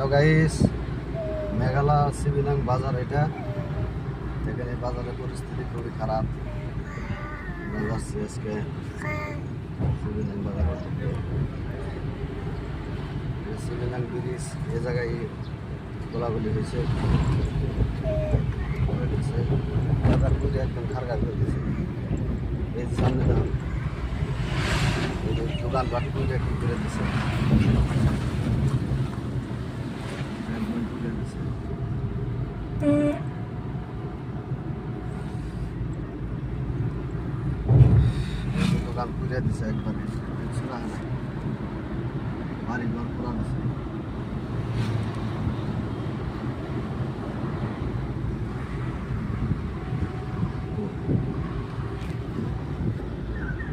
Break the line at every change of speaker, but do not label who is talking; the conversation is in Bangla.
হ্যালো গাইস, মেঘালয় সিভিলাং বাজার এটা। দেখেন এই বাজারের পরিস্থিতি খুবই খারাপ। যাচ্ছি আজকে সিভিলাং বাজারে। সিভিলাং ব্রিজ এ জায়গায় গোলাগুলি হয়েছে, বাজার পুরো একদম খারগার করে দিয়েছে। এই সামনে দাম এই দোকানপাট পুরো একটু করে দিচ্ছে। দোকান পুড়ে দিছে একবারে, বাড়ি ঘর পুরান আছে।